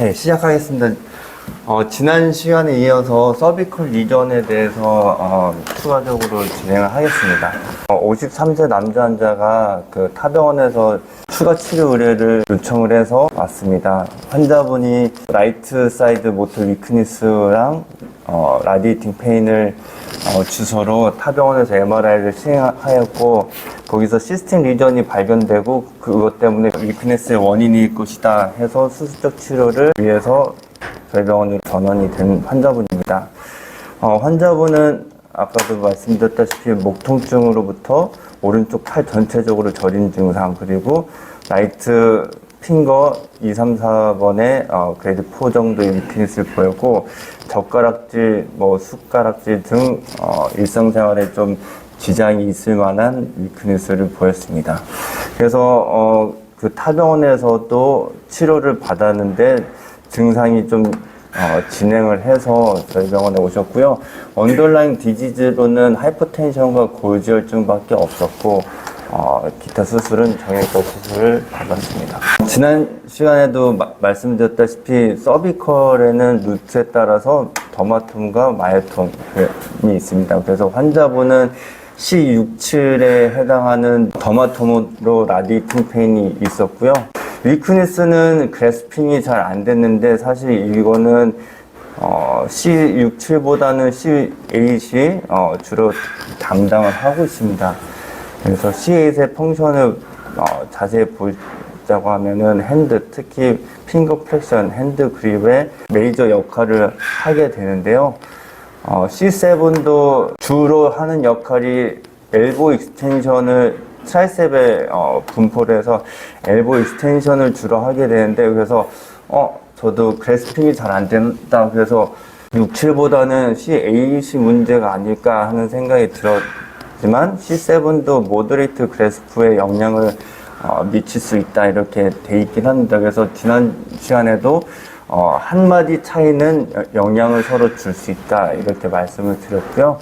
네, 시작하겠습니다. 지난 시간에 이어서 서비컬 리전에 대해서 추가적으로 진행을 하겠습니다. 53세 남자 환자가 그 타병원에서 추가 치료 의뢰를 요청을 해서 왔습니다. 환자분이 라이트 사이드 모터 위크니스랑 라디에이팅 페인을 주소로 타병원에서 MRI를 시행하였고, 거기서 시스템 리전이 발견되고 그것 때문에 위크니스의 원인일 것이다 해서 수술적 치료를 위해서 저희 병원으로 전원이 된 환자분입니다. 환자분은 아까도 말씀드렸다시피 목 통증으로부터 오른쪽 팔 전체적으로 저린 증상, 그리고 라이트 핑거 2, 3, 4번에 그레이드 4 정도의 위크니스를 보였고, 젓가락질, 숟가락질 등 일상생활에 좀 지장이 있을 만한 위크니스를 보였습니다. 그래서 그 타병원에서도 치료를 받았는데 증상이 좀 진행을 해서 저희 병원에 오셨고요. 언더라인 디지즈로는 하이퍼텐션과 고지혈증밖에 없었고, 기타 수술은 정형외과 수술을 받았습니다. 지난 시간에도 말씀드렸다시피 서비컬에는 루트에 따라서 더마톰과 마이오톰이 있습니다. 그래서 환자분은 C67에 해당하는 더마톰으로 라디에이팅 페인이 있었고요. 위크니스는 그래스핑이 잘 안 됐는데, 사실 이거는 C67보다는 C8이 주로 담당을 하고 있습니다. 그래서 C8의 펑션을 자세히 보자고 하면은 핸드, 특히 핑거 플렉션, 핸드 그립의 메이저 역할을 하게 되는데요. C7도 주로 하는 역할이 엘보 익스텐션을 트라이셉에 분포를 해서 엘보 익스텐션을 주로 하게 되는데, 그래서 저도 그래스핑이 잘 안 된다, 그래서 67보다는 C8이 문제가 아닐까 하는 생각이 들었지만 C7도 모더레이트 그래스프에 영향을 미칠 수 있다 이렇게 돼 있긴 합니다. 그래서 지난 시간에도 한마디 차이는 영향을 서로 줄 수 있다 이렇게 말씀을 드렸고요.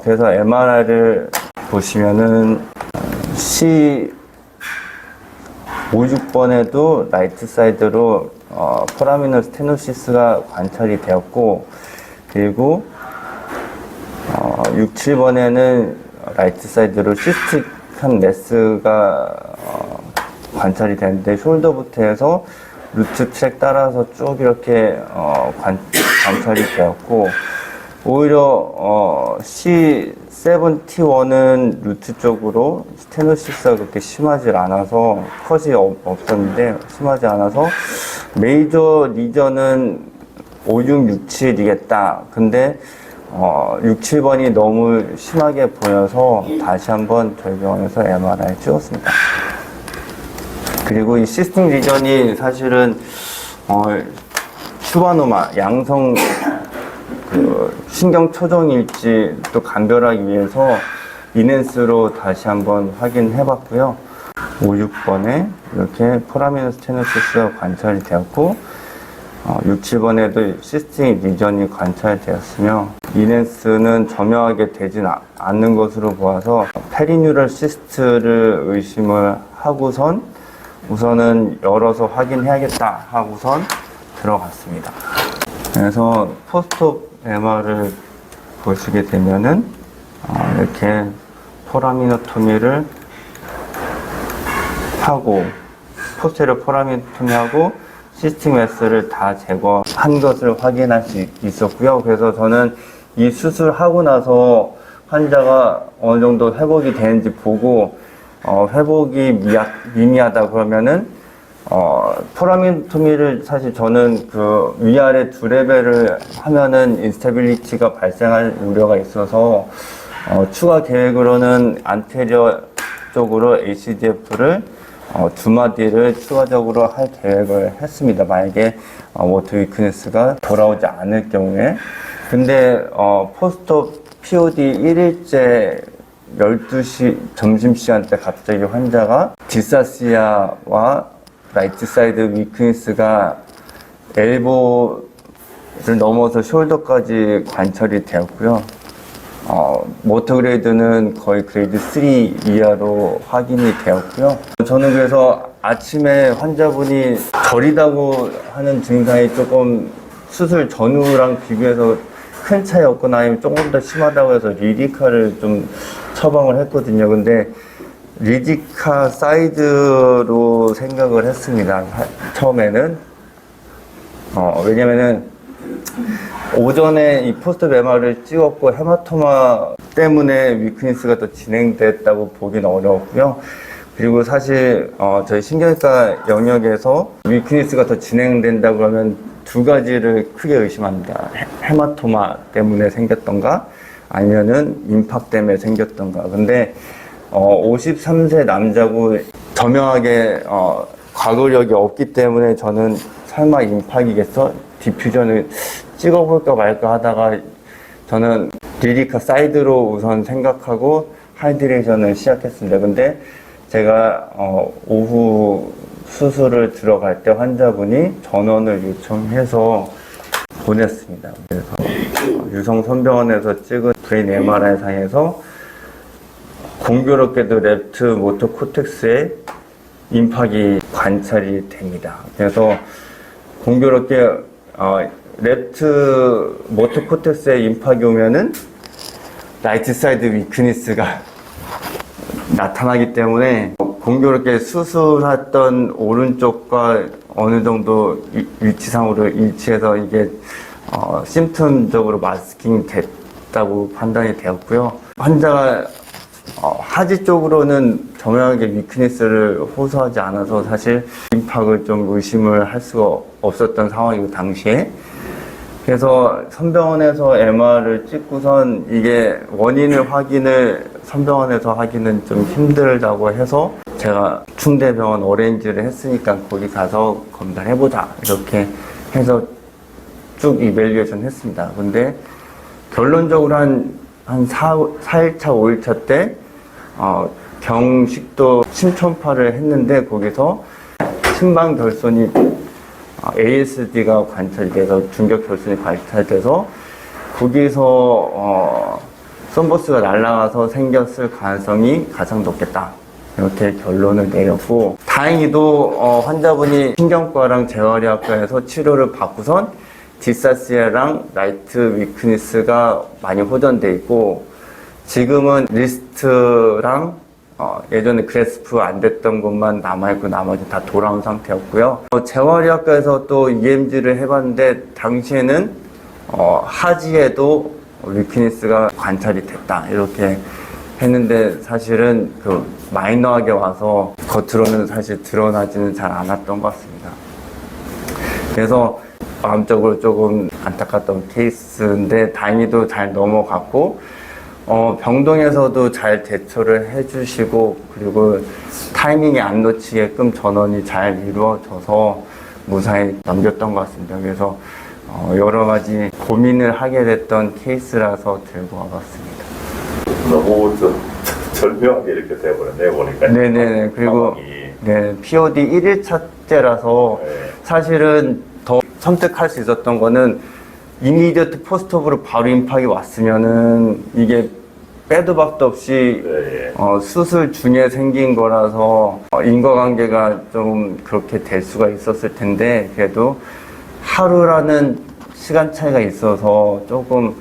그래서 MRI를 보시면은 C56번에도 라이트 사이드로 포라미널 스테노시스가 관찰이 되었고, 그리고 67번에는 라이트 사이드로 시스틱한 메스가 관찰이 되는데, 숄더부터 해서 루트 트랙 따라서 쭉 이렇게 관찰이 되었고, 오히려 C7T1은 루트 쪽으로 스테노시스가 그렇게 심하지 않아서, 컷이 없었는데 심하지 않아서 메이저 리전은 5667이겠다. 근데 67번이 너무 심하게 보여서 다시 한번 저희 병원에서 MRI 찍었습니다. 그리고 이 시스템 리전이 사실은 슈바노마, 양성 신경 초정일지 또 감별하기 위해서 이넨스로 다시 한번 확인해 봤고요. 56번에 이렇게 포라미널 스테노시스가 관찰이 되었고, 67번에도 시스템 리전이 관찰되었으며, 이넨스는 점영하게 되진 않는 것으로 보아서 페리뉴럴 시스트를 의심을 하고선 우선은 열어서 확인해야겠다 하고선 들어갔습니다. 그래서 포스트옵 MR을 보시게 되면은 이렇게 포라미노토미를 하고, 포스테리어 포라미노토미하고 시스템 S를 다 제거한 것을 확인할 수 있었고요. 그래서 저는 이 수술하고 나서 환자가 어느 정도 회복이 되는지 보고, 회복이 미미하다 그러면은 포라미노토미를, 사실 저는 그 위아래 두 레벨을 하면은 인스타빌리티가 발생할 우려가 있어서 추가 계획으로는 안테리어 쪽으로 ACDF를 두 마디를 추가적으로 할 계획을 했습니다. 만약에 모터 위크니스가 돌아오지 않을 경우에. 근데 포스트옵 POD 1일째 12시 점심시간 때 갑자기 환자가 디사시아와 라이트 사이드 위크니스가 엘보를 넘어서 숄더까지 관찰이 되었고요. 모터 그레이드는 거의 그레이드 3 이하로 확인이 되었고요. 저는 그래서 아침에 환자분이 저리다고 하는 증상이 조금 수술 전후랑 비교해서 큰 차이 없거나 아니면 조금 더 심하다고 해서 리디카를 좀 처방을 했거든요. 근데 리디카 사이드로 생각을 했습니다. 처음에는. 왜냐면은 오전에 이 포스트 MR을 찍었고 헤마토마 때문에 위크니스가 더 진행됐다고 보기는 어려웠고요. 그리고 사실 저희 신경외과 영역에서 위크니스가 더 진행된다고 하면 두 가지를 크게 의심합니다. 헤마토마 때문에 생겼던가 아니면은 임팍 때문에 생겼던가. 근데 53세 남자고 저명하게 과거력이 없기 때문에 저는 설마 임팍이겠어? 디퓨전을 찍어볼까 말까 하다가 저는 리디카 사이드로 우선 생각하고 하이드레이션을 시작했습니다. 근데 제가 오후 수술을 들어갈 때 환자분이 전원을 요청해서 보냈습니다. 그래서 유성선병원에서 찍은 브레인 MRI 상에서 공교롭게도 랩트 모터 코텍스에 임팍이 관찰이 됩니다. 그래서 공교롭게 랩트 모터 코텍스에 임팍이 오면은 라이트 사이드 위크니스가 나타나기 때문에 공교롭게 수술했던 오른쪽과 어느 정도 위치상으로 일치해서 이게 심텀적으로 마스킹 됐다고 판단이 되었고요. 환자가 하지 쪽으로는 정확하게 위크니스를 호소하지 않아서 사실 임팍을 좀 의심을 할 수가 없었던 상황이고 당시에. 그래서 선병원에서 MR을 찍고선 이게 원인을 확인을 선병원에서 하기는 좀 힘들다고 해서 제가 충대병원 어레인지를 했으니까 거기 가서 검사해보자 이렇게 해서 쭉 이밸리에이션 했습니다. 근데 결론적으로 한 4일차, 5일차 때 경식도 심촌파를 했는데 거기서 심방 결손이 ASD가 관찰이 돼서 중격 결손이 관찰돼서 거기서 썸버스가 날아가서 생겼을 가능성이 가장 높겠다. 이렇게 결론을 내렸고 다행히도 환자분이 신경과랑 재활의학과에서 치료를 받고선 디사시아랑 라이트 위크니스가 많이 호전돼 있고 지금은 리스트랑 예전에 그래스프 안 됐던 것만 남아있고 나머지 다 돌아온 상태였고요. 재활의학과에서 또 EMG를 해봤는데 당시에는 하지에도 위크니스가 관찰이 됐다 이렇게 했는데 사실은 그 마이너하게 와서 겉으로는 사실 드러나지는 잘 않았던 것 같습니다. 그래서 마음적으로 조금 안타깝던 케이스인데 다행히도 잘 넘어갔고 병동에서도 잘 대처를 해주시고 그리고 타이밍이 안 놓치게끔 전원이 잘 이루어져서 무사히 넘겼던 것 같습니다. 그래서 여러 가지 고민을 하게 됐던 케이스라서 들고 와봤습니다. 너무 절묘하게 이렇게 돼버렸네 보니까. 네네네. 그리고 네, POD 1일차째라서 사실은 더 선택할 수 있었던 거는 이미디어트 포스트업으로 바로 임팍이 왔으면은 이게 빼도 박도 없이 수술 중에 생긴 거라서 인과관계가 좀 그렇게 될 수가 있었을 텐데 그래도 하루라는 시간 차이가 있어서 조금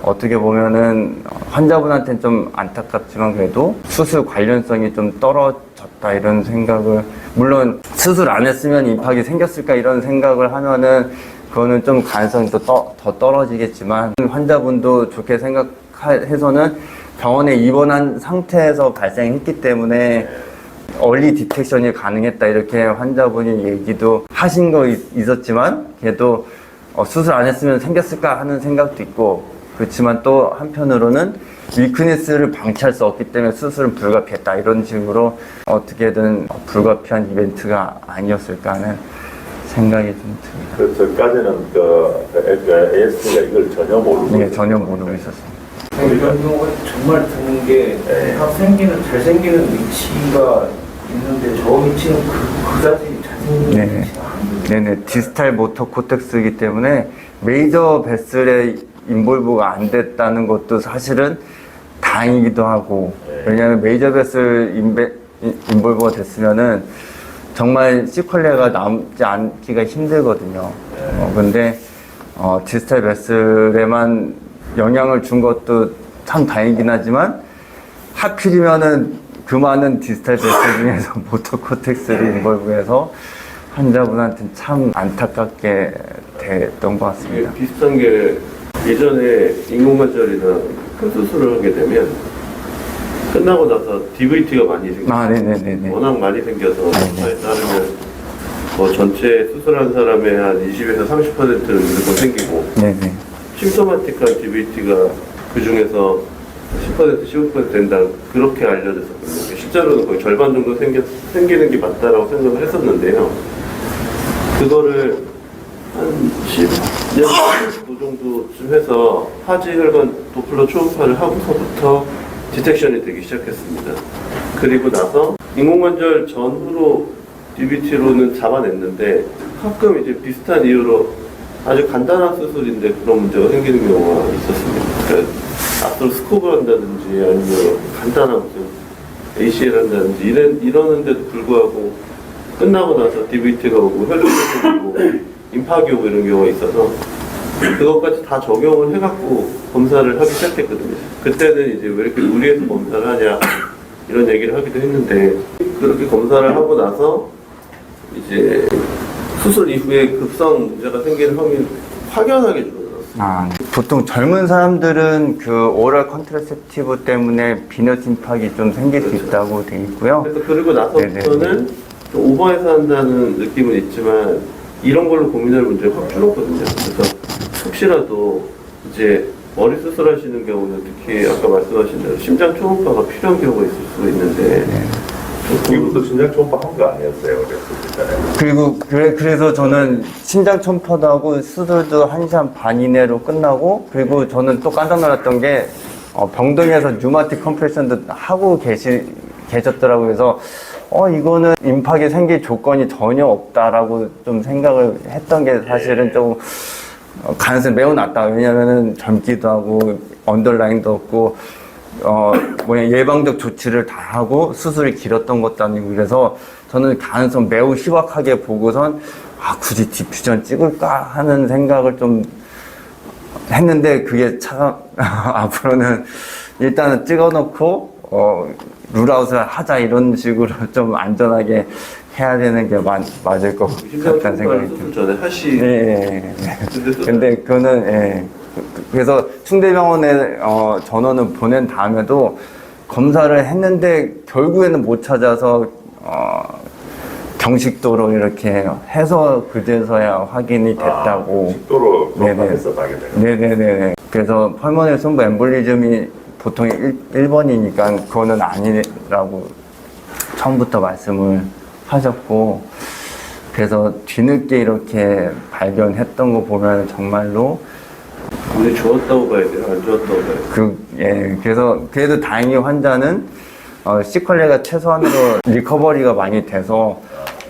어떻게 보면은 환자분한테는 좀 안타깝지만 그래도 수술 관련성이 좀 떨어졌다 이런 생각을 물론 수술 안 했으면 임팍이 생겼을까 이런 생각을 하면은 그거는 좀 가능성이 더 떨어지겠지만 환자분도 좋게 생각해서는 병원에 입원한 상태에서 발생했기 때문에 얼리 디텍션이 가능했다 이렇게 환자분이 얘기도 하신 거 있었지만 그래도 수술 안 했으면 생겼을까 하는 생각도 있고 그렇지만 또 한편으로는 위크니스를 방치할 수 없기 때문에 수술은 불가피했다 이런 식으로 어떻게든 불가피한 이벤트가 아니었을까 하는 생각이 좀 듭니다. 그 전까지는 ASD가 이걸 전혀 모르고 네, 전혀 모르고 있었습니다. 이런 경우가 정말 드문 게 잘생기는 위치가 있는데 저 위치는 그다지 잘생긴 네네. 위치가 아니에요. 네네. 디스탈 모터 코텍스이기 때문에 메이저 베슬에 인볼브가 안 됐다는 것도 사실은 다행이기도 하고, 왜냐하면 메이저 베슬 인볼브가 됐으면은 정말 시퀄레가 남지 않기가 힘들거든요. 근데 디지털 베슬에만 영향을 준 것도 참 다행이긴 하지만, 하필이면은 그 많은 디지털 베슬 중에서 모토코텍스를 인볼브해서 환자분한테는 참 안타깝게 됐던 것 이게 같습니다. 비슷한 게 예전에 인공관절이나 큰 수술을 하게 되면 끝나고 나서 DVT가 많이 생겨요. 아, 네네네네. 워낙 많이 생겨서 네네. 따르면 뭐 전체 수술한 사람의 한 20에서 30%는 무조건 생기고 네네. 심소마틱한 DVT가 그 중에서 10% 15% 된다 그렇게 알려졌었거든요. 실제로는 거의 절반 정도 생기는 게 맞다라고 생각을 했었는데요. 그거를 한 10년 정도쯤 해서 하지혈관 도플러 초음파를 하고서부터 디텍션이 되기 시작했습니다. 그리고 나서 인공관절 전후로 DVT로는 잡아냈는데 가끔 이제 비슷한 이유로 아주 간단한 수술인데 그런 문제가 생기는 경우가 있었습니다. 그러니까 아트로스코프를 한다든지 아니면 간단한 무슨 ACL 한다든지 이러는데도 불구하고 끝나고 나서 DVT가 오고 혈류가 오고 임파기 오고 이런 경우가 있어서 그것까지 다 적용을 해갖고 검사를 하기 시작했거든요. 그때는 이제 왜 이렇게 무리해서 검사를 하냐 이런 얘기를 하기도 했는데 그렇게 검사를 하고 나서 이제 수술 이후에 급성 문제가 생기는 확률이 확연하게 줄어들었어요. 아, 보통 젊은 사람들은 그 오럴 컨트라셉티브 때문에 비너스 임팍이 좀 생길 수 있다고 돼 있고요. 그래서 그리고 나서부터는 좀 오버해서 한다는 느낌은 있지만 이런 걸로 고민할 문제가 확 줄었거든요. 그래서 혹시라도 이제 머리 수술하시는 경우는 특히 아까 말씀하신 대로 심장 초음파가 필요한 경우가 있을 수가 있는데 이분도 심장 초음파 한 거 아니었어요? 그랬었잖아요. 그리고 그래서 저는 심장 첨파도 하고 수술도 1시간 반 이내로 끝나고, 그리고 저는 또 깜짝 놀랐던 게 병동에서 뉴마틱 컴프레션도 하고 계셨더라고요. 그래서 이거는 임팍이 생길 조건이 전혀 없다라고 좀 생각을 했던 게 사실은 좀 가능성이 매우 낮다. 왜냐면은 젊기도 하고 언더라인도 없고 예방적 조치를 다 하고 수술이 길었던 것도 아니고, 그래서 저는 가능성 매우 희박하게 보고선 굳이 디퓨전 찍을까 하는 생각을 좀 했는데, 그게 참 앞으로는 일단은 찍어놓고 룰아웃을 하자 이런 식으로 좀 안전하게 해야 되는 게 맞을 것 심장 같다는 초음파를 생각이 수술 듭니다. 전에 네. 근데 그거는 그래서 충대병원에 전원을 보낸 다음에도 검사를 했는데 결국에는 못 찾아서 경식도로 이렇게 해서 그제서야 확인이 됐다고. 식도로 네네. 검사해서 하게 돼요. 네네네. 그래서 펄모널 솜브 엠볼리즘이 보통 1번이니까 그거는 아니라고 처음부터 말씀을 하셨고, 그래서 뒤늦게 이렇게 발견했던 거 보면 정말로 운이 좋았다고 봐야 돼요? 안 좋았다고 봐야 돼요? 그래서 그래도 다행히 환자는 시퀄레가 최소한으로 리커버리가 많이 돼서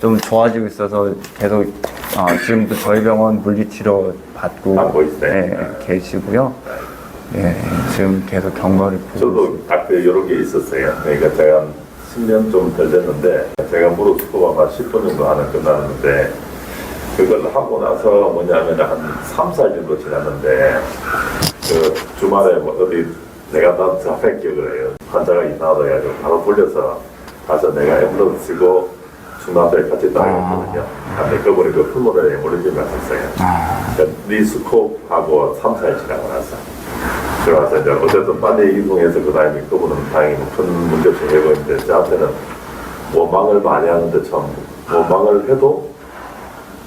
좀 좋아지고 있어서 계속 지금도 저희 병원 물리치료 받고 계시고요. 지금 계속 경과를 보고 저도 딱 여러 개 있었어요. 그러니까 제가 10년 좀 덜 됐는데, 제가 무릎 스코어가 10분 정도 하나 끝났는데, 그걸 하고 나서 뭐냐면 한 3살 정도 지났는데, 그 주말에 어디 내가 난 자폐 기억을 해요. 환자가 이상하다 해가지고 바로 돌려서 가서 내가 앰뷸런스 쓰고 중남대 같이 다녔거든요. 근데 그분이 그 풀모널 엠볼리즘이 왔었어요. 리스코하고 3살 지나고 나서. 그러면서 이제 어쨌든 빨리 이동해서 그 다음에 그분은 다행히 큰 문제 없이 되고 있는데, 저한테는 원망을 많이 하는데 참 원망을 해도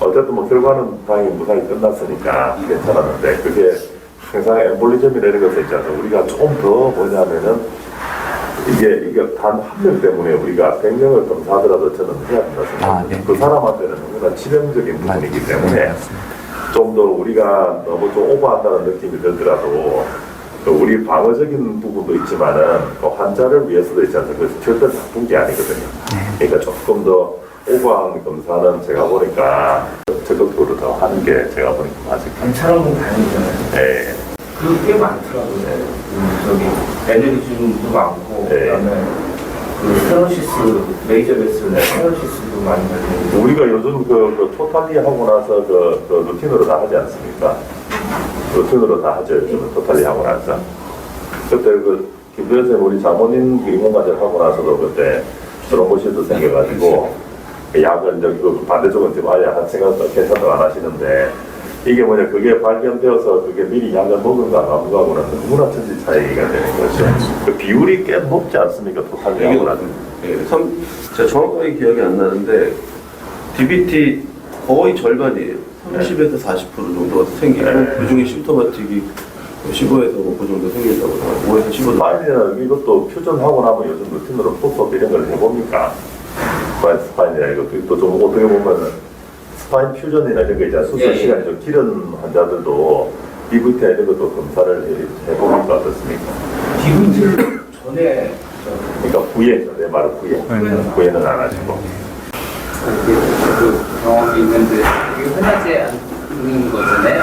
어쨌든 결과는 다행히 무사히 끝났으니까 괜찮았는데, 그게 항상 엠볼리즘이라는 것을 있잖아요. 우리가 좀 더 뭐냐면은 이게 단 한 명 때문에 우리가 100명을 검사하더라도 저는 해야 된다 생각합니다. 그 사람한테는 너무나 치명적인 부분이기 때문에 좀 더 우리가 너무 좀 오버한다는 느낌이 들더라도 우리 방어적인 부분도 있지만은 환자를 위해서도 있지 않습니까? 그래서 절대 나쁜 게 아니거든요. 그러니까 조금 더 오버한 검사는 제가 보니까 적극적으로 더 하는 게 제가 보니까 맞을 것 같아요. 괜찮은 건 다행이잖아요. 네. 그게 많더라고요. 저기 에너지즘도 많고 네. 그다음에 그 페노시스 메이저 베슬 페노시스도 많이 발견. 우리가 요즘 그 토탈리 하고 나서 그 루틴으로 다 하지 않습니까? 루틴으로 다 하죠. 요즘은 토탈리 하고 나서. 그때 그 김도현 선생님 우리 장모님 인공관절 하고 나서도 그때 트롬보시도 생겨가지고 약은 이제 그 반대쪽은 지금 아예 한 생각도 괜찮다고 안 하시는데 이게 뭐냐 그게 발견되어서 그게 미리 약을 먹은가 안 먹은가는 너무나 천지 차이가 되는 거죠. 그 비율이 꽤 높지 않습니까? 토탈리 하고 나서. 제가 정확하게 기억이 안 나는데 DBT 거의 절반이에요. 30에서 40% 정도가 생기고 네. 그중에 심토마틱이 15에서 5% 정도 생긴다고 해요. 5에서 15. 스파인이나 이것도 퓨전하고 나면 요즘 루틴으로 포스업 이런 걸 해봅니까? 스파인이나 이것도 또 좀 어떻게 보면은 스파인 퓨전이나 이런 거 있잖아. 수술 예, 예. 시간이 좀 길은 환자들도 DVT 이런 것도 검사를 해보니까 어떻습니까? DVT를 전에 그러니까 후에, 내 말은 후에. 후에는 안 하시고. 그 경험이 있는데 이게 흔하지 않는 거잖아요.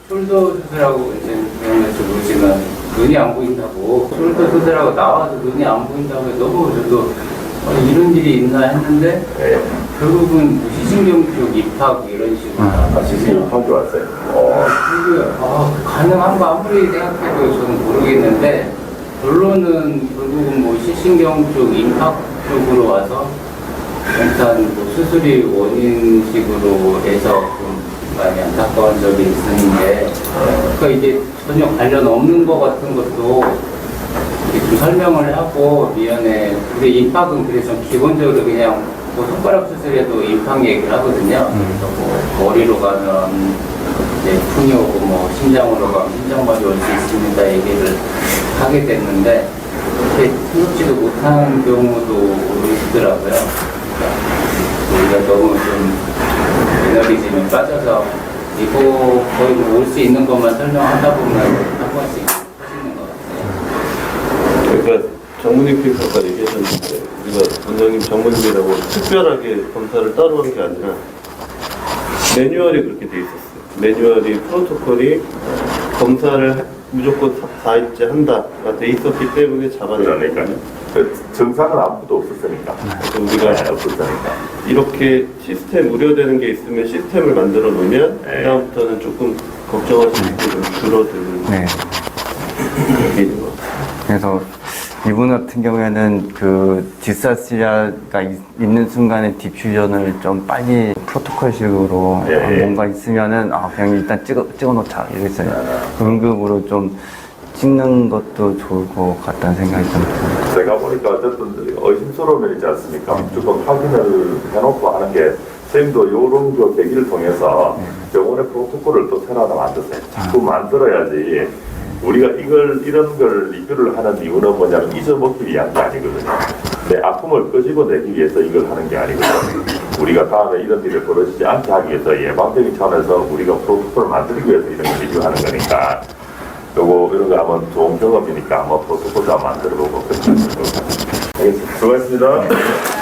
저는 숄더 수술하고 이제 병원에서 모르지만 눈이 안 보인다고 숄더 수술하고 나와서 눈이 안 보인다고 해서 너무 저도 이런 일이 있나 했는데 네. 결국은 시신경 쪽 입학 이런 식으로 시신이 판교 왔어요. 가능한 거 아무리 생각해도 저는 모르겠는데 결론은 결국은 뭐 시신경 쪽 임팍 쪽으로 와서 일단 뭐 수술이 원인식으로 해서 좀 많이 안타까운 적이 있었는데 그러니까 이게 전혀 관련 없는 것 같은 것도 이렇게 좀 설명을 하고 미연에 근데 임팍은 그래서 기본적으로 그냥 뭐 손가락 수술에도 임팍 얘기를 하거든요. 그래서 뭐 머리로 가면 이제 풍이 오고 뭐 심장으로 가면 심장마비 올 수 있습니다 얘기를 하게 됐는데 그렇게 생각지도 못한 경우도 있더라고요. 우리가 너무 좀 매너리즘에 빠져서 이거 거의 올 수 있는 것만 설명하다 보면 한 번씩 터지는 것 같아요. 그러니까 장모님께서 아까 얘기하셨는데 우리가 원장님 장모님이라고 특별하게 검사를 따로 한 게 아니라 매뉴얼이 그렇게 돼 있었어요. 매뉴얼이 프로토콜이 검사를 무조건 4일째 한다가 돼 있었기 때문에 잡아내니까 그러니까 그 증상은 아무것도 없었으니까. 우리가 없었으니까. 이렇게 시스템 우려되는 게 있으면 시스템을 만들어 놓으면 네. 그다음부터는 조금 걱정하시는 게 좀 줄어드는 네. 게 있는 것 같아요. 그래서 이분 같은 경우에는 그 디스아시아가 있는 순간에 디퓨전을 좀 빨리 프로토콜식으로 네. 뭔가 있으면은 그냥 일단 찍어놓자 이랬어요. 응급으로 좀 찍는 것도 좋을 것 같다는 생각이 좀 듭니다. 제가 보니까 어쨌든 의심스러운 면이지 않습니까? 무조건 확인을 해놓고 하는 게 선생님도 이런 그 계기를 통해서 병원의 프로토콜을 또 새로 하나 만드세요. 자꾸 만들어야지 우리가 이런 걸 리뷰를 하는 이유는 뭐냐면 잊어먹기 위한 게 아니거든요. 내 아픔을 끄집어내기 위해서 이걸 하는 게 아니거든요. 우리가 다음에 이런 일이 벌어지지 않게 하기 위해서 예방적인 차원에서 우리가 프로토콜을 만들기 위해서 이런 걸 리뷰하는 거니까 이런 거 하면 좋은 경험이니까 한번 프로토콜도 한번 만들어보고 그렇게 하는 것 같아요. 알겠습니다. 수고하셨습니다.